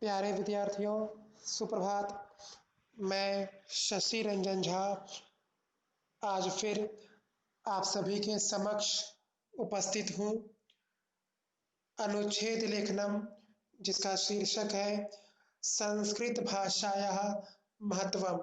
प्यारे विद्यार्थियों, सुप्रभात। मैं शशि रंजन झा आज फिर आप सभी के समक्ष उपस्थित हूँ। अनुच्छेद लेखनम, जिसका शीर्षक है संस्कृत भाषायाः महत्वम,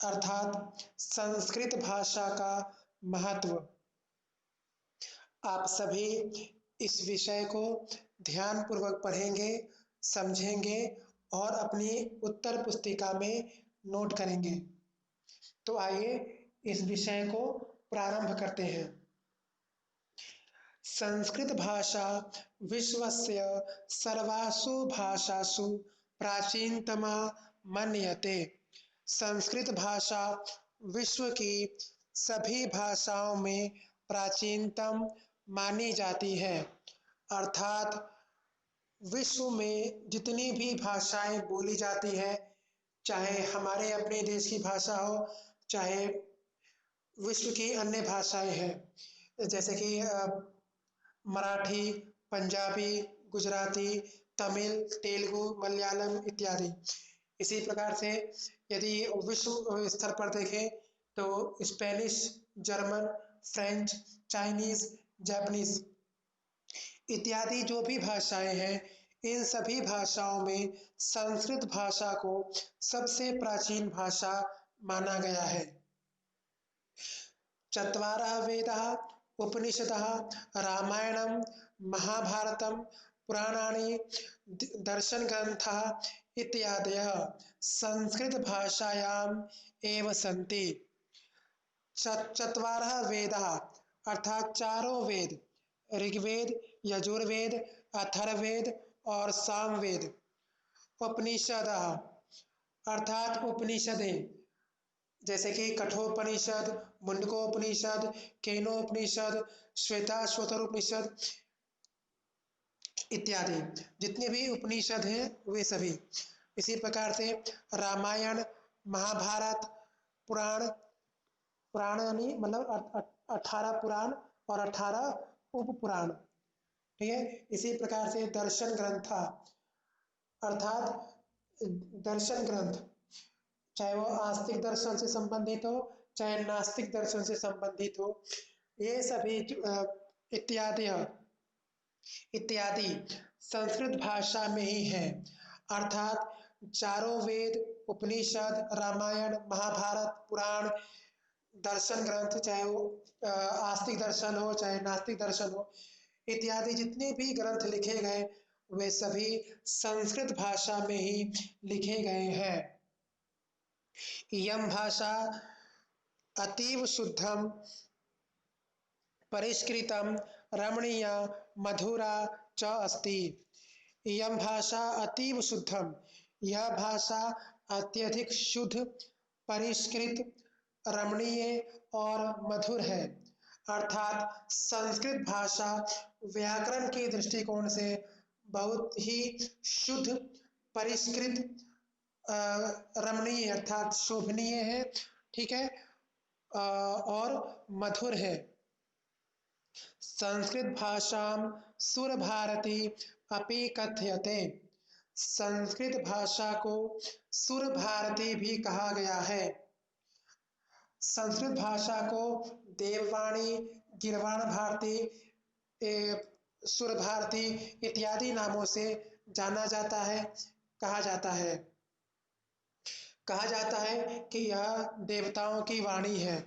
अर्थात संस्कृत भाषा का महत्व। आप सभी इस विषय को ध्यानपूर्वक पढ़ेंगे, समझेंगे और अपनी उत्तर पुस्तिका में नोट करेंगे। तो आइए इस विषय को प्रारंभ करते हैं। संस्कृत भाषा विश्वस्य सर्वासु भाषासु प्राचीनतमा मन्यते। संस्कृत भाषा विश्व की सभी भाषाओं में प्राचीनतम मानी जाती है। अर्थात विश्व में जितनी भी भाषाएं बोली जाती है, चाहे हमारे अपने देश की भाषा हो, चाहे विश्व की अन्य भाषाएं हैं, जैसे कि मराठी, पंजाबी, गुजराती, तमिल, तेलुगु, मलयालम इत्यादि। इसी प्रकार से यदि विश्व स्तर पर देखें तो Spanish, German, French, Chinese, Japanese इत्यादि जो भी भाषाएं हैं, इन सभी भाषाओं में संस्कृत भाषा को सबसे प्राचीन भाषा माना गया है। चत्वारः वेदाः उपनिषदः रामायणं महाभारतं पुराणानि दर्शनग्रन्थाः इत्यादयः संस्कृत भाषायाम् एव सन्ति। चत्वारः वेदाः अर्थात चारों वेद, ऋग्वेद, यजुर्वेद, अथर्ववेद और सामवेद। उपनिषदः अर्थात उपनिषदें, जैसे कि कठोपनिषद, मुंडकोपनिषद, केनोपनिषद, श्वेताश्वतरोपनिषद इत्यादि जितने भी उपनिषद हैं वे सभी। इसी प्रकार से रामायण, महाभारत, पुराण, पुराण यानी मतलब 18 पुराण और 18 उपपुराण, ठीक है। इसी प्रकार से दर्शन ग्रंथ अर्थात दर्शन ग्रंथ, चाहे वो आस्तिक दर्शन से संबंधित हो, चाहे नास्तिक दर्शन से संबंधित हो, ये सभी इत्यादि इत्यादि संस्कृत भाषा में ही है। अर्थात चारों वेद, उपनिषद, रामायण, महाभारत, पुराण, दर्शन ग्रंथ, चाहे वो आस्तिक दर्शन हो चाहे नास्तिक दर्शन हो, इत्यादि जितने भी ग्रंथ लिखे गए वे सभी संस्कृत भाषा में ही लिखे गए हैं। इयं भाषा अतीव शुद्धम परिष्कृतम रमणीया मधुरा च अस्ति। इयं भाषा अतीव शुद्धम, यह भाषा अत्यधिक शुद्ध, परिष्कृत, रमणीय और मधुर है। अर्थात संस्कृत भाषा व्याकरण के दृष्टिकोण से बहुत ही शुद्ध, परिष्कृत, रमणीय अर्थात शोभनीय है, ठीक है, और मधुर है। संस्कृत भाषां सुर भारती अपि कथ्यते। संस्कृत भाषा को सुर भारती भी कहा गया है। संस्कृत भाषा को देववाणी, गिरवाण भारती, सुर भारती इत्यादि नामों से जाना जाता है, कहा जाता है। कहा जाता है कि यह देवताओं की वाणी है।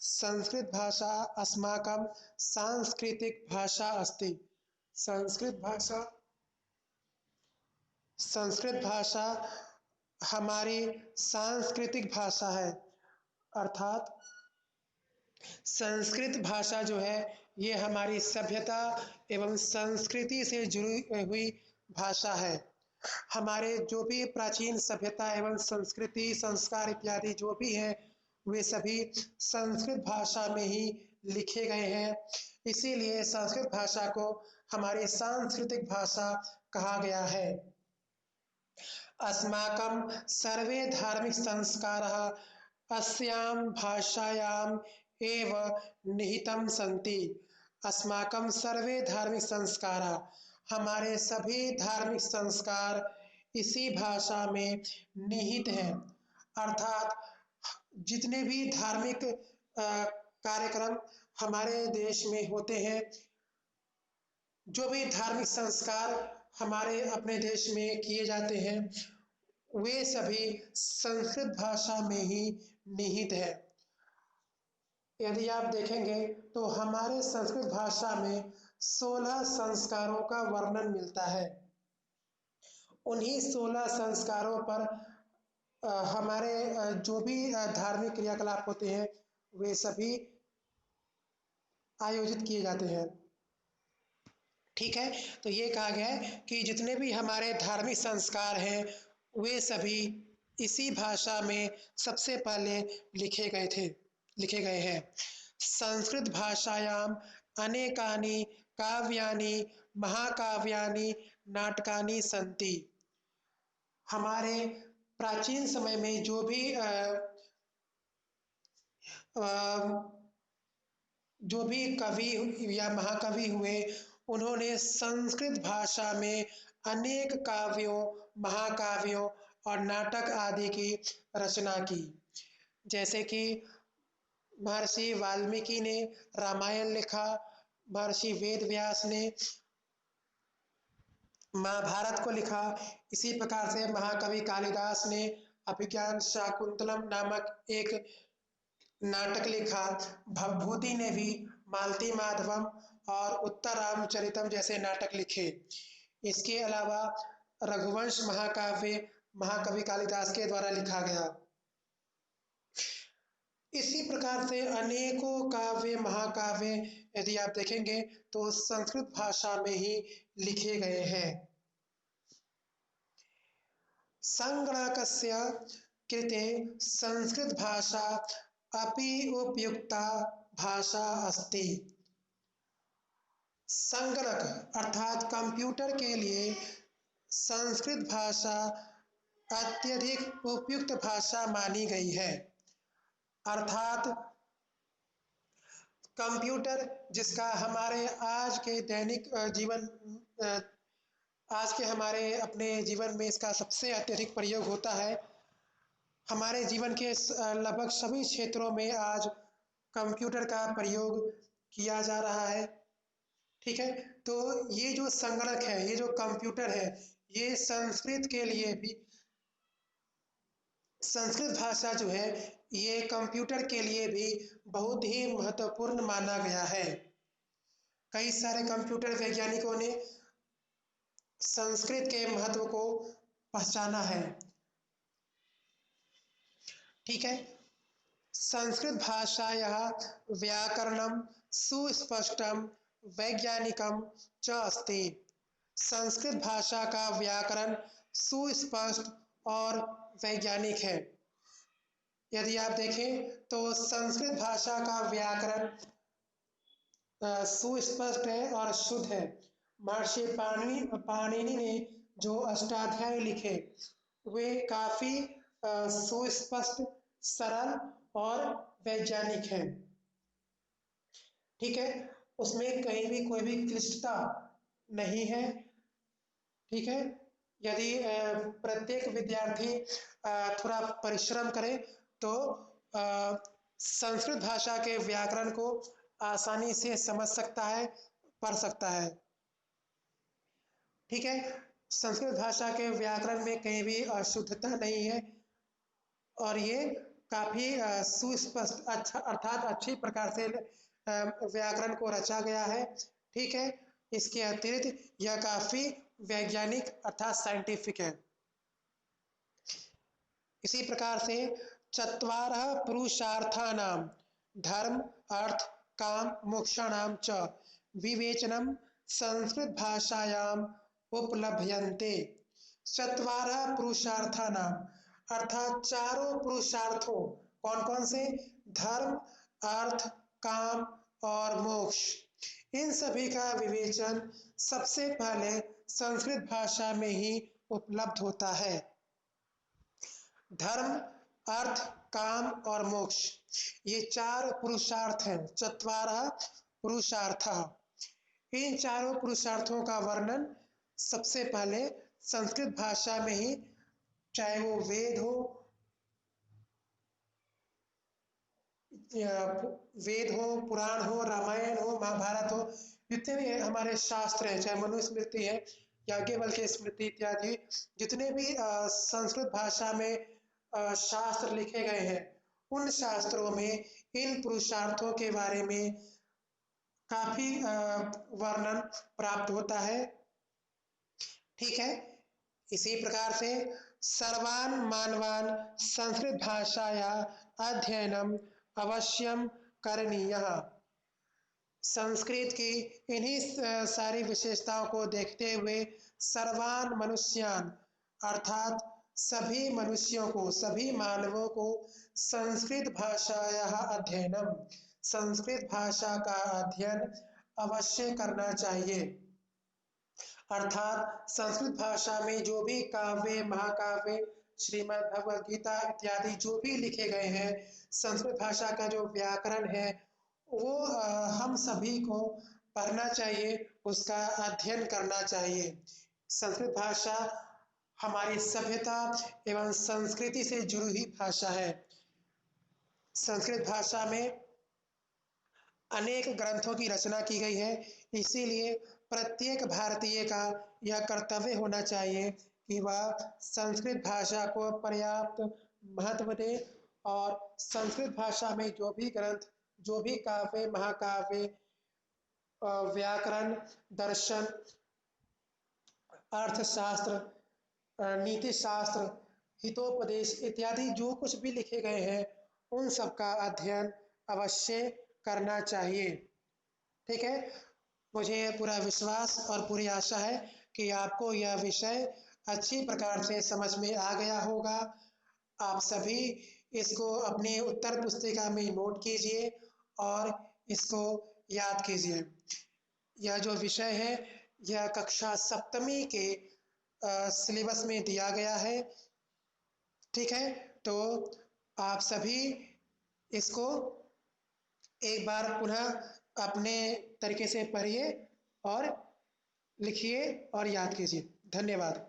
संस्कृत भाषा अस्माकं सांस्कृतिक भाषा अस्ति। संस्कृत भाषा हमारी सांस्कृतिक भाषा है। अर्थात संस्कृत भाषा जो है ये हमारी सभ्यता एवं संस्कृति से जुड़ी हुई भाषा है। हमारे जो भी प्राचीन सभ्यता एवं संस्कृति, संस्कार इत्यादि जो भी हैं वे सभी संस्कृत भाषा में ही लिखे गए हैं। इसीलिए संस्कृत भाषा को हमारी सांस्कृतिक भाषा कहा गया है। अस्माकं सर्वे धार्मिक संस्काराः अस्यां भाषायाम् एव निहितं सन्ति। अस्माकं सर्वे धार्मिक संस्काराः, हमारे सभी धार्मिक संस्कार इसी भाषा में निहित हैं। अर्थात जितने भी धार्मिक कार्यक्रम हमारे देश में होते हैं, जो भी धार्मिक संस्कार हमारे अपने देश में किए जाते हैं, वे सभी संस्कृत भाषा में ही निहित है। यदि आप देखेंगे तो हमारे संस्कृत भाषा में 16 संस्कारों का वर्णन मिलता है। उन्हीं 16 संस्कारों पर हमारे जो भी धार्मिक क्रियाकलाप होते हैं वे सभी आयोजित किए जाते हैं। ठीक है, तो ये कहा गया है कि जितने भी हमारे धार्मिक संस्कार हैं वे सभी इसी भाषा में सबसे पहले लिखे गए हैं। संस्कृत भाषायाम अनेकानि काव्यानि महाकाव्यानि नाटकानि सन्ति। हमारे प्राचीन समय में जो भी कवि या महाकवि हुए, उन्होंने संस्कृत भाषा में अनेक काव्यों, महाकाव्यों और नाटक आदि की रचना की। जैसे कि महर्षि वाल्मीकि ने रामायण लिखा, महर्षि वेदव्यास ने महाभारत को लिखा, इसी प्रकार से महाकवि कालिदास ने अभिज्ञान शाकुंतलम नामक एक नाटक लिखा। भवभूति ने भी मालती माधवम और उत्तर रामचरितम जैसे नाटक लिखे। इसके अलावा रघुवंश महाकाव्य महाकवि कालिदास के द्वारा लिखा गया। इसी प्रकार से अनेकों काव्य महाकाव्य यदि आप देखेंगे तो संस्कृत भाषा में ही लिखे गए हैं। संगणकस्य कृते संस्कृत भाषा अपि उपयुक्ता भाषा अस्ति। संगणक अर्थात कंप्यूटर के लिए संस्कृत भाषा अत्यधिक उपयुक्त भाषा मानी गई है। अर्थात कंप्यूटर जिसका हमारे आज के दैनिक जीवन आज के हमारे अपने जीवन में इसका सबसे अत्यधिक प्रयोग होता है। हमारे जीवन के लगभग सभी क्षेत्रों में आज कंप्यूटर का प्रयोग किया जा रहा है। ठीक है, तो ये जो संगणक है, ये जो कंप्यूटर है, ये संस्कृत के लिए भी, संस्कृत भाषा जो है ये कंप्यूटर के लिए भी बहुत ही महत्वपूर्ण माना गया है। कई सारे कंप्यूटर वैज्ञानिकों ने संस्कृत के महत्व को पहचाना है। ठीक है, संस्कृत भाषायाः व्याकरणं सुस्पष्टं वैज्ञानिकं च अस्ति। संस्कृत भाषा का व्याकरण सुस्पष्ट और वैज्ञानिक है। यदि आप देखें तो संस्कृत भाषा का व्याकरण सुस्पष्ट है और शुद्ध है। महर्षि पाणिनि ने जो अष्टाध्यायी लिखे वे काफी सुस्पष्ट, सरल और वैज्ञानिक है। ठीक है, उसमें कहीं भी कोई भी क्लिष्टता नहीं है। ठीक है, यदि प्रत्येक विद्यार्थी थोड़ा परिश्रम करे तो संस्कृत भाषा के व्याकरण को आसानी से समझ सकता है, पढ़ सकता है। ठीक है, संस्कृत भाषा के व्याकरण में कहीं भी अशुद्धता नहीं है और ये काफी सुस्पष्ट अर्थात अच्छी प्रकार से व्याकरण को रचा गया है। ठीक है, इसके अतिरिक्त यह काफी वैज्ञानिक अर्थात साइंटिफिक है। इसी प्रकार से चत्वारः पुरुषार्थानां धर्म अर्थ काम मोक्षाणां च विवेचनं संस्कृत भाषायां उपलभ्यन्ते। चत्वारः पुरुषार्थानां अर्थात चारों पुरुषार्थों, कौन कौन से? धर्म अर्थ काम और मोक्ष, इन सभी का विवेचन सबसे पहले संस्कृत भाषा में ही उपलब्ध होता है। धर्म अर्थ काम और मोक्ष ये चार पुरुषार्थ हैं, चत्वारः पुरुषार्थः। इन चारों पुरुषार्थों का वर्णन सबसे पहले संस्कृत भाषा में ही, चाहे वो वेद हो, पुराण हो, रामायण हो, महाभारत हो, जितने भी हमारे शास्त्र हैं, चाहे मनुस्मृति है, याज्ञवल्क्य स्मृति इत्यादि, जितने भी संस्कृत भाषा में शास्त्र लिखे गए हैं, उन शास्त्रों में इन पुरुषार्थों के बारे में काफी वर्णन प्राप्त होता है। ठीक है, इसी प्रकार से सर्वान मानवान संस्कृत भाषाया अध्ययनम अवश्यम करणीयः। संस्कृत की इन्हीं सारी विशेषताओं को देखते हुए सर्वान मनुष्यान अर्थात सभी मनुष्यों को, सभी मानवों को संस्कृत भाषाया अध्ययनम, संस्कृत भाषा का अध्ययन अवश्य करना चाहिए। अर्थात संस्कृत भाषा में जो भी काव्य, महाकाव्य, श्रीमद् भगवद गीता इत्यादि जो भी लिखे गए हैं, संस्कृत भाषा का जो व्याकरण है वो हम सभी को पढ़ना चाहिए, उसका अध्ययन करना चाहिए। संस्कृत भाषा हमारी सभ्यता एवं संस्कृति से जुड़ी हुई भाषा है। संस्कृत भाषा में अनेक ग्रंथों की रचना की गई है, इसीलिए प्रत्येक भारतीय का यह कर्तव्य होना चाहिए कि वह संस्कृत भाषा को पर्याप्त महत्व दे और संस्कृत भाषा में जो भी ग्रंथ, जो भी काव्य, महाकाव्य, व्याकरण, दर्शन, अर्थशास्त्र, नीति शास्त्र, हितोपदेश इत्यादि जो कुछ भी लिखे गए हैं, उन सब का अध्ययन अवश्य करना चाहिए। ठीक है, मुझे पूरा विश्वास और पूरी आशा है कि आपको यह विषय अच्छी प्रकार से समझ में आ गया होगा। आप सभी इसको अपनी उत्तर पुस्तिका में नोट कीजिए और इसको याद कीजिए। यह जो विषय है यह कक्षा सप्तमी के सिलेबस में दिया गया है। ठीक है, तो आप सभी इसको एक बार पुनः अपने तरीके से पढ़िए और लिखिए और याद कीजिए। धन्यवाद।